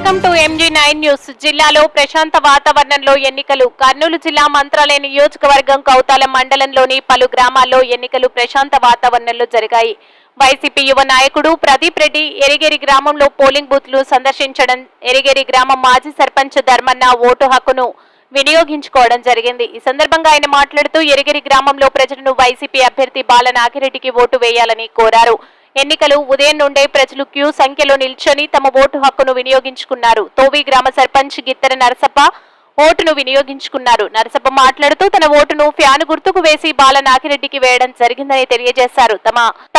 Welcome to MG9 news. జిల్లాలో ప్రశాంత వాతావరణంలో ఎన్నికలు. కర్నూలు జిల్లా మంత్రాలయ నియోజకవర్గం కౌతాలం మండలంలోని పలు గ్రామాల్లో ఎన్నికలు ప్రశాంత వాతావరణంలో జరిగాయి. వైసీపీ యువ నాయకుడు ప్రదీప్ రెడ్డి ఎరిగేరి గ్రామంలో పోలింగ్ బూత్లు సందర్శించడం, ఎరిగేరి గ్రామం మాజీ సర్పంచ్ ధర్మన్న ఓటు హక్కును వినియోగించుకోవడం జరిగింది. ఈ సందర్భంగా ఆయన మాట్లాడుతూ ఎరిగేరి గ్రామంలో ప్రజలను వైసీపీ అభ్యర్థి బాల నాగిరెడ్డికి ఓటు వేయాలని కోరారు. ఎన్నికలు ఉదయం నుండే ప్రజలు క్యూ సంఖ్యలో నిల్చొని తమ ఓటు హక్కును వినియోగించుకున్నారు. తోవి గ్రామ సర్పంచ్ గిత్తెర నరసప్ప ఓటును వినియోగించుకున్నారు. నరసప్ప మాట్లాడుతూ తన ఓటును ఫ్యాను గుర్తుకు వేసి బాల నాగిరెడ్డికి వేయడం జరిగిందని తెలియజేశారు.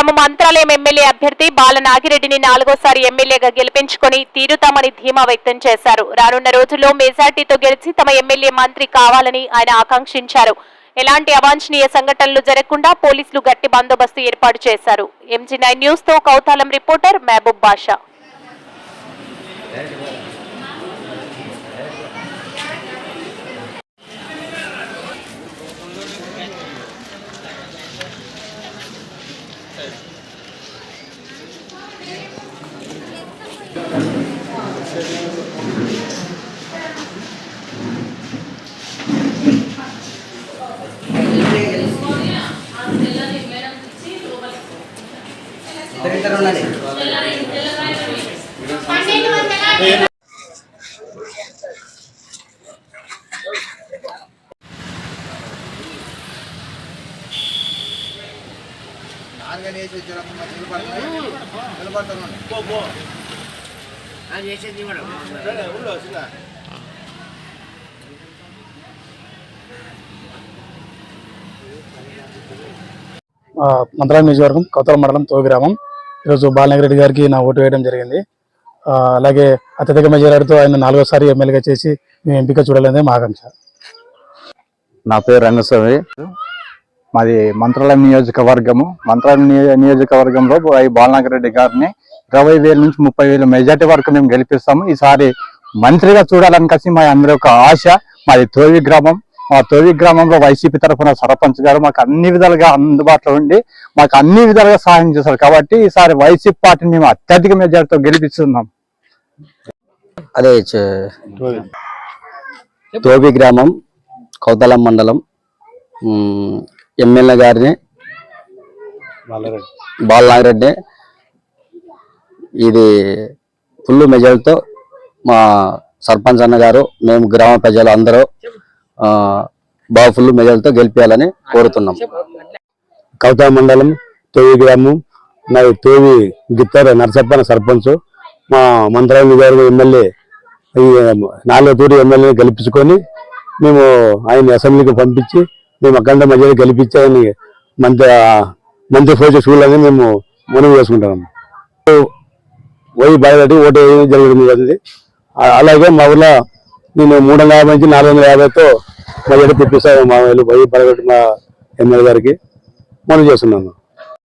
తమ మంత్రాలయం ఎమ్మెల్యే అభ్యర్థి బాల నాగిరెడ్డిని 4వ ఎమ్మెల్యేగా గెలిపించుకొని తీరుతామని ధీమా వ్యక్తం చేశారు. రానున్న రోజుల్లో మెజార్టీతో గెలిచి తమ ఎమ్మెల్యే మంత్రి కావాలని ఆయన ఆకాంక్షించారు. ఎలాంటి అవాంఛనీయ సంఘటనలు జరగకుండా పోలీసులు గట్టి బందోబస్తు ఏర్పాటు చేశారు. MG9 న్యూస్ తో కౌతాలం రిపోర్టర్ మహబూబ్ బాషా. మంత్రాలయం నియోజకవర్గం కౌతాలం మండలం తోవి గ్రామం. ఈరోజు బాల నాగిరెడ్డి గారికి నా ఓటు వేయడం జరిగింది. అలాగే అత్యధిక మెజారిటీతో ఆయన 4వ ఎమ్మెల్యేగా చేసి మేము ఎంపిక చూడాలనేది మా ఆకాంక్ష. నా పేరు రంగస్వామి, మాది మంత్రాలయం నియోజకవర్గము. మంత్రాలయం నియోజకవర్గంలో బాల నాగిరెడ్డి గారిని 20,000 నుంచి 30,000 మెజార్టీ వరకు మేము గెలిపిస్తాము. ఈసారి మంత్రిగా చూడాలని కలిసి మా అందరి యొక్క ఆశ. మాది తోవి గ్రామం. మా తోవి గ్రామంలో వైసీపీ తరఫున సర్పంచ్ గారు మాకు అన్ని విధాలుగా అందుబాటులో ఉండి మాకు అన్ని విధాలుగా సహాయం చేశారు. కాబట్టి ఈసారి వైసీపీ పార్టీని మేము అత్యధిక మెజార్టీతో గెలిపిస్తున్నాం. అదే తోవి గ్రామం కౌతాలం మండలం ఎమ్మెల్యే గారిని బాల నాగిరెడ్డి ఇది ఫుల్ మెజార్టీతో మా సర్పంచ్ అన్న గారు మేము గ్రామ ప్రజలు అందరూ బాగా ఫుల్ మెజార్టీతో గెలిపించాలని కోరుతున్నాం. కౌతాలం మండలం తోవి గ్రామం, నాది తోవి గిత్తెర నరసప్ప సర్పంచ్. మా మంత్రాలయం నియోజకవర్గం ఎమ్మెల్యే 4వ ఎమ్మెల్యేని గెలిపించుకొని మేము ఆయన అసెంబ్లీకి పంపించి మేము అఖండ మెజారిటీ గెలిపించి ఆయన మంత్రి పోస్ట్ చూడాలని మేము మనవి చేసుకుంటున్నాము. బాలరెడ్డి ఓటు వేయడం జరుగుతుంది. అలాగే మా ఊళ్ళో నేను 350 నుంచి 450తో మెజారిటీ తెప్పిస్తాను. మా బాలరెడ్డి మా ఎమ్మెల్యే గారికి మనవి చేస్తున్నాను.